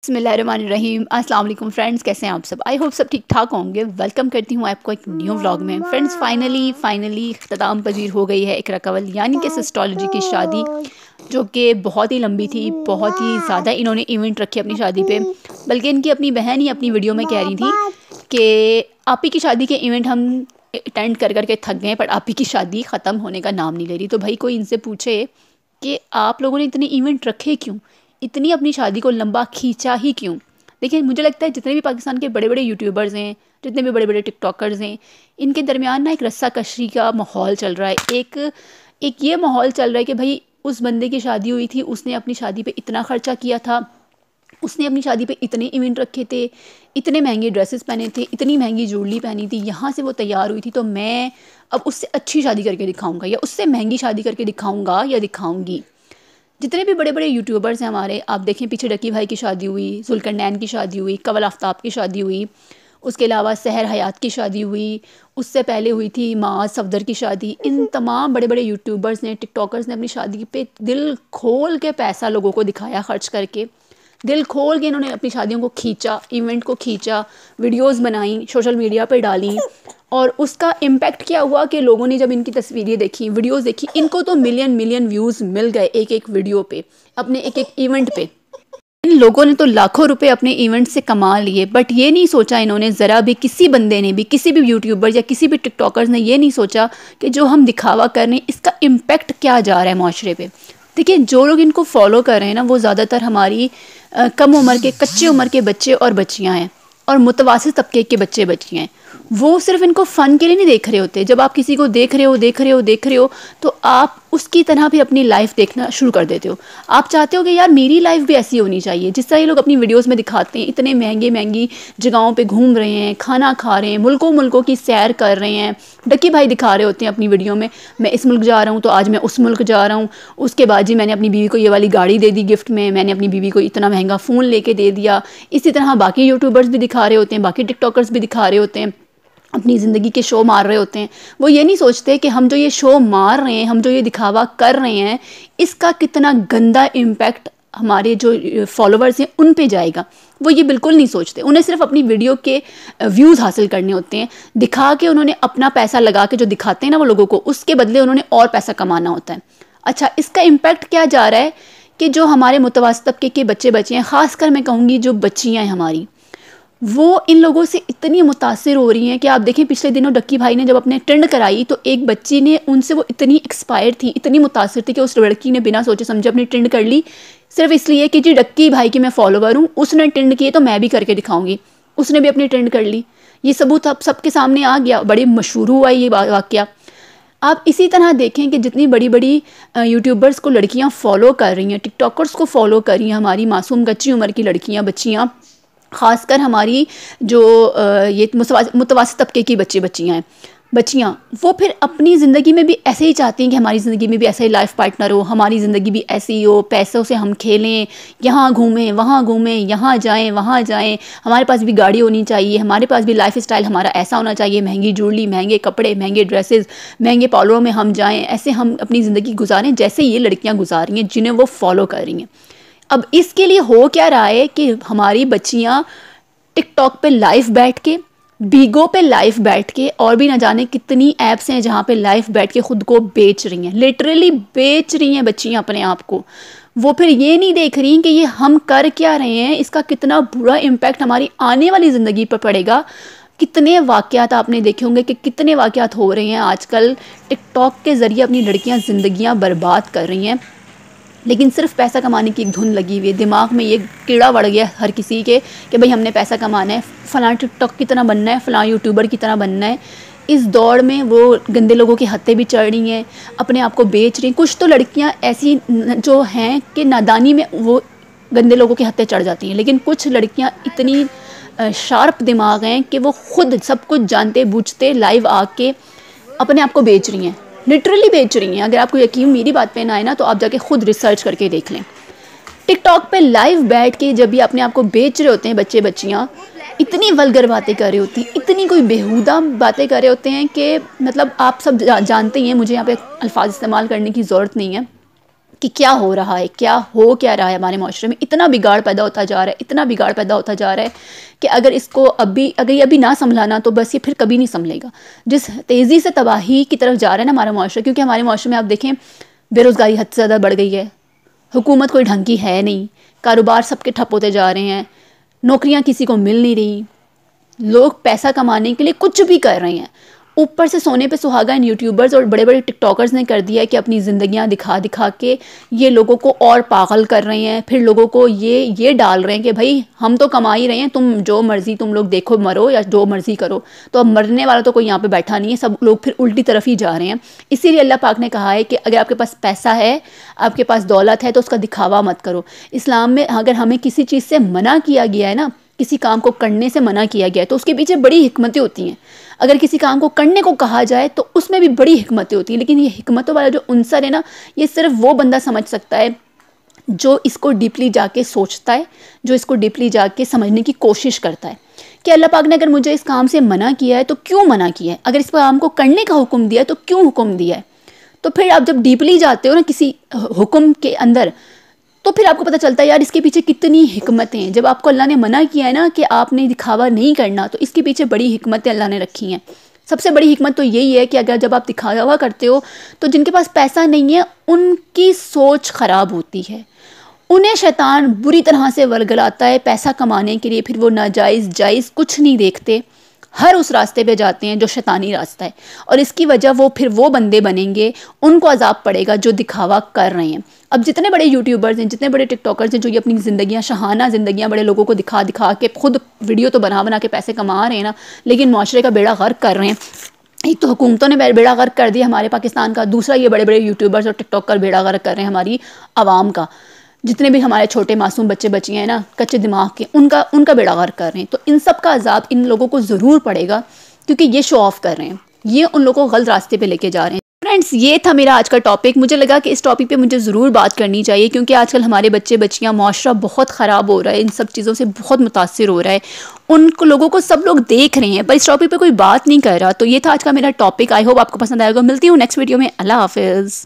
बिस्मिल्लाहिर्रहमानिर्रहीम। अस्सलाम वालेकुम फ्रेंड्स, कैसे हैं आप सब? आई होप सब ठीक ठाक होंगे। वेलकम करती हूँ आपको एक न्यू व्लॉग में। फ्रेंड्स, फाइनली इख्तिताम पजीर हो गई है इकरा कंवल यानी कि सिस्टोलॉजी की शादी, जो कि बहुत ही लंबी थी, बहुत ही ज़्यादा इन्होंने इवेंट रखे अपनी शादी पे। बल्कि इनकी अपनी बहन ही अपनी वीडियो में कह रही थी कि आप ही की शादी के इवेंट हम अटेंड कर करके थक गए, पर आप ही की शादी ख़त्म होने का नाम नहीं ले रही। तो भाई कोई इनसे पूछे कि आप लोगों ने इतने इवेंट रखे क्यों, इतनी अपनी शादी को लंबा खींचा ही क्यों? देखिए, मुझे लगता है जितने भी पाकिस्तान के बड़े बड़े यूट्यूबर्स हैं, जितने भी बड़े बड़े टिकटॉकर्स हैं, इनके दरमियान ना एक रस्सा कशी का माहौल चल रहा है। एक एक ये माहौल चल रहा है कि भाई उस बंदे की शादी हुई थी, उसने अपनी शादी पे इतना खर्चा किया था, उसने अपनी शादी पे इतने इवेंट रखे थे, इतने महंगे ड्रेसेस पहने थे, इतनी महंगी ज्वेलरी पहनी थी, यहाँ से वो तैयार हुई थी, तो मैं अब उससे अच्छी शादी करके दिखाऊंगा या उससे महंगी शादी करके दिखाऊंगा या दिखाऊंगी। जितने भी बड़े बड़े यूट्यूबर्स हैं हमारे, आप देखें पीछे डक्की भाई की शादी हुई, जुल्करनैन की शादी हुई, कंवल आफ्ताब की शादी हुई, उसके अलावा सहर हयात की शादी हुई, उससे पहले हुई थी माज सफदर की शादी। इन तमाम बड़े बड़े यूट्यूबर्स ने, टिकटॉकर्स ने अपनी शादी पे दिल खोल के पैसा लोगों को दिखाया, खर्च करके दिल खोल के इन्होंने अपनी शादियों को खींचा, इवेंट को खींचा, वीडियोस बनाई, सोशल मीडिया पे डाली। और उसका इम्पैक्ट क्या हुआ कि लोगों ने जब इनकी तस्वीरें देखी, वीडियोस देखी, इनको तो मिलियन मिलियन व्यूज़ मिल गए एक एक वीडियो पे, अपने एक एक इवेंट पे। इन लोगों ने तो लाखों रुपए अपने इवेंट से कमा लिए, बट ये नहीं सोचा इन्होंने ज़रा भी, किसी बंदे ने भी, किसी भी यूट्यूबर या किसी भी टिकटॉकर्स ने ये नहीं सोचा कि जो हम दिखावा कर रहे हैं इसका इम्पैक्ट क्या जा रहा है माशरे पे। देखिए, जो लोग इनको फॉलो कर रहे हैं ना, वो ज़्यादातर हमारी कम उम्र के, कच्चे उम्र के बच्चे और बच्चियाँ हैं, और मुतवासित तबके के बच्चे बच्चियाँ हैं। वो सिर्फ इनको फ़न के लिए नहीं देख रहे होते। जब आप किसी को देख रहे हो तो आप उसकी तरह भी अपनी लाइफ देखना शुरू कर देते हो। आप चाहते हो कि यार मेरी लाइफ भी ऐसी होनी चाहिए जिस तरह ये लोग अपनी वीडियोस में दिखाते हैं। इतने महंगी महंगी जगहों पे घूम रहे हैं, खाना खा रहे हैं, मुल्कों मुल्कों की सैर कर रहे हैं। डक्की भाई दिखा रहे होते हैं अपनी वीडियो में, मैं इस मुल्क जा रहा हूँ तो आज मैं उस मुल्क जा रहा हूँ, उसके बाद जी मैंने अपनी बीवी को ये वाली गाड़ी दे दी गिफ्ट में, मैंने अपनी बीवी को इतना महंगा फ़ोन लेके दे दिया। इसी तरह बाकी यूट्यूबर्स भी दिखा रहे होते हैं, बाकी टिकटॉकर्स भी दिखा रहे होते हैं, अपनी ज़िंदगी के शो मार रहे होते हैं। वो ये नहीं सोचते कि हम जो ये शो मार रहे हैं, हम जो ये दिखावा कर रहे हैं, इसका कितना गंदा इम्पैक्ट हमारे जो फॉलोवर्स हैं उन पे जाएगा। वो ये बिल्कुल नहीं सोचते। उन्हें सिर्फ अपनी वीडियो के व्यूज़ हासिल करने होते हैं। दिखा के उन्होंने अपना पैसा लगा के जो दिखाते हैं ना वो लोगों को, उसके बदले उन्होंने और पैसा कमाना होता है। अच्छा, इसका इम्पैक्ट क्या जा रहा है कि जो हमारे मुतवस्सित तबके के बच्चे बच्चे हैं, ख़ासकर मैं कहूँगी जो बच्चियाँ हैं हमारी, वो इन लोगों से इतनी मुतासिर हो रही हैं कि आप देखें पिछले दिनों डक्की भाई ने जब अपने ट्रेंड कराई तो एक बच्ची ने उनसे, वो इतनी एक्सपायर थी, इतनी मुतासिर थी कि उस लड़की ने बिना सोचे समझे अपनी ट्रेंड कर ली, सिर्फ इसलिए कि जी डक्की भाई की मैं फॉलोवर हूँ, उसने ट्रेंड किए तो मैं भी करके दिखाऊंगी। उसने भी अपनी ट्रेंड कर ली। ये सबूत अब सबके सामने आ गया, बड़ी मशहूर हुआ ये वाक़या। आप इसी तरह देखें कि जितनी बड़ी बड़ी यूट्यूबर्स को लड़कियां फॉलो कर रही हैं, टिकटॉकर्स को फॉलो कर रही हैं, हमारी मासूम कच्ची उम्र की लड़कियां, बच्चियां, ख़ासकर हमारी जो ये मुतवासित तबके की बच्चियाँ, वो फिर अपनी ज़िंदगी में भी ऐसे ही चाहती हैं कि हमारी ज़िंदगी में भी ऐसा ही लाइफ पार्टनर हो, हमारी ज़िंदगी भी ऐसी हो, पैसों से हम खेलें, यहाँ घूमें, यहाँ जाएं, वहाँ जाएं, हमारे पास भी गाड़ी होनी चाहिए, हमारे पास भी लाइफ स्टाइल हमारा ऐसा होना चाहिए, महंगी ज्वेलरी, महंगे कपड़े, महंगे ड्रेसेस, महंगे पार्लरों में हम जाएँ, ऐसे हम अपनी ज़िंदगी गुजारें जैसे ये लड़कियाँ गुजार रही हैं जिन्हें वो फॉलो कर रही हैं। अब इसके लिए हो क्या रहा है कि हमारी बच्चियां टिकटॉक पे लाइव बैठ के, बीगो पे लाइव बैठ के, और भी ना जाने कितनी ऐप्स हैं जहाँ पे लाइव बैठ के ख़ुद को बेच रही हैं, लिटरली बेच रही हैं बच्चियां अपने आप को। वो फिर ये नहीं देख रही कि ये हम कर क्या रहे हैं, इसका कितना बुरा इम्पैक्ट हमारी आने वाली ज़िंदगी पर पड़ेगा। कितने वाक़यात आपने देखे होंगे कि कितने वाक़यात हो रहे हैं आजकल, टिकटॉक के ज़रिए अपनी लड़कियाँ ज़िंदगियाँ बर्बाद कर रही हैं, लेकिन सिर्फ पैसा कमाने की एक धुन लगी हुई है। दिमाग में ये कीड़ा बढ़ गया हर किसी के कि भाई हमने पैसा कमाना है, फ़लाँ टिकटॉक की तरह बनना है, फ़लाँ यूट्यूबर की तरह बनना है। इस दौड़ में वो गंदे लोगों की हत्या भी चढ़ रही हैं, अपने आप को बेच रही हैं। कुछ तो लड़कियां ऐसी जो हैं कि नादानी में वो गंदे लोगों की हत्या चढ़ जाती हैं, लेकिन कुछ लड़कियां इतनी शार्प दिमाग हैं कि वो खुद सब कुछ जानते बूझते लाइव आके अपने आप को बेच रही हैं, लिटरली बेच रही हैं। अगर आपको यकीन मेरी बात पे ना आए ना तो आप जाके खुद रिसर्च करके देख लें। टिकटॉक पे लाइव बैठ के जब भी अपने आप को बेच रहे होते हैं बच्चे बच्चियाँ, इतनी वल्गर बातें कर रही होती हैं, इतनी कोई बेहुदा बातें कर रहे होते हैं कि मतलब आप सब जानते ही हैं, मुझे यहाँ पे अल्फाज इस्तेमाल करने की ज़रूरत नहीं है। कि क्या हो रहा है, क्या रहा है हमारे माशरे में। इतना बिगाड़ पैदा होता जा रहा है, इतना बिगाड़ पैदा होता जा रहा है कि अगर ये अभी ना संभला ना तो बस ये फिर कभी नहीं संभलेगा। जिस तेज़ी से तबाही की तरफ जा रहा है ना हमारा माशरा, क्योंकि हमारे माशरे में आप देखें बेरोज़गारी हद से ज़्यादा बढ़ गई है, हुकूमत कोई ढंग की है नहीं, कारोबार सबके ठप होते जा रहे हैं, नौकरियाँ किसी को मिल नहीं रही, लोग पैसा कमाने के लिए कुछ भी कर रहे हैं। ऊपर से सोने पे सुहागा इन यूट्यूबर्स और बड़े बड़े टिकटॉकर्स ने कर दिया है कि अपनी ज़िंदगियां दिखा दिखा के ये लोगों को और पागल कर रहे हैं। फिर लोगों को ये डाल रहे हैं कि भाई हम तो कमा ही रहे हैं, तुम जो मर्ज़ी तुम लोग देखो, मरो या जो मर्ज़ी करो। तो अब मरने वाला तो कोई यहाँ पे बैठा नहीं है, सब लोग फिर उल्टी तरफ ही जा रहे हैं। इसीलिए अल्लाह पाक ने कहा है कि अगर आपके पास पैसा है, आपके पास दौलत है, तो उसका दिखावा मत करो। इस्लाम में अगर हमें किसी चीज़ से मना किया गया है ना, किसी काम को करने से मना किया गया है, तो उसके पीछे बड़ी हिकमतें होती हैं। अगर किसी काम को करने को कहा जाए तो उसमें भी बड़ी हिकमतें होती हैं। लेकिन ये हिकमतों वाला जो उनसर है ना, ये सिर्फ वो बंदा समझ सकता है जो इसको डीपली जाके सोचता है, जो इसको डीपली जाके समझने की कोशिश करता है कि अल्लाह पाक ने अगर मुझे इस काम से मना किया है तो क्यों मना किया है, अगर इस काम को करने का हुक्म दिया है तो क्यों हुक्म दिया है। तो फिर आप जब डीपली जाते हो ना किसी हुक्म के अंदर, तो फिर आपको पता चलता है यार इसके पीछे कितनी हिकमतें हैं। जब आपको अल्लाह ने मना किया है ना कि आपने दिखावा नहीं करना, तो इसके पीछे बड़ी हिकमतें अल्लाह ने रखी हैं। सबसे बड़ी हिकमत तो यही है कि अगर जब आप दिखावा करते हो तो जिनके पास पैसा नहीं है उनकी सोच ख़राब होती है, उन्हें शैतान बुरी तरह से वरगलाता है पैसा कमाने के लिए। फिर वो नाजायज़ जायज़ कुछ नहीं देखते, हर उस रास्ते पे जाते हैं जो शैतानी रास्ता है, और इसकी वजह वो फिर वो बंदे बनेंगे, उनको अजाब पड़ेगा जो दिखावा कर रहे हैं। अब जितने बड़े यूट्यूबर्स हैं, जितने बड़े टिकटॉकर्स हैं जो ये अपनी ज़िंदगियां, शहाना ज़िंदगियां बड़े लोगों को दिखा दिखा के खुद वीडियो तो बना बना के पैसे कमा रहे हैं ना, लेकिन माशरे का बेड़ा गर्क कर रहे हैं। एक तो हुकूमतों ने बेड़ा गर्क कर दिया हमारे पाकिस्तान का, दूसरा ये बड़े बड़े यूट्यूबर्स और टिकटॉकर बेड़ा गर्क कर रहे हैं हमारी आवाम का। जितने भी हमारे छोटे मासूम बच्चे बच्चियाँ हैं ना, कच्चे दिमाग के, उनका बेड़ा गर्क कर रहे हैं। तो इन सब का अजाब इन लोगों को ज़रूर पड़ेगा, क्योंकि ये शो ऑफ कर रहे हैं, ये उन लोगों को गलत रास्ते पे लेके जा रहे हैं। फ्रेंड्स, ये था मेरा आज का टॉपिक। मुझे लगा कि इस टॉपिक पे मुझे ज़रूर बात करनी चाहिए, क्योंकि आजकल हमारे बच्चे बच्चियाँ, माशरा बहुत ख़राब हो रहा है, इन सब चीज़ों से बहुत मुतासिर हो रहा है। उन लोगों को सब लोग देख रहे हैं पर इस टॉपिक पे कोई बात नहीं कर रहा। तो ये था आज का मेरा टॉपिक। आई होप आपको पसंद आएगा। मिलती हूँ नेक्स्ट वीडियो में। अल्लाह हाफिज़।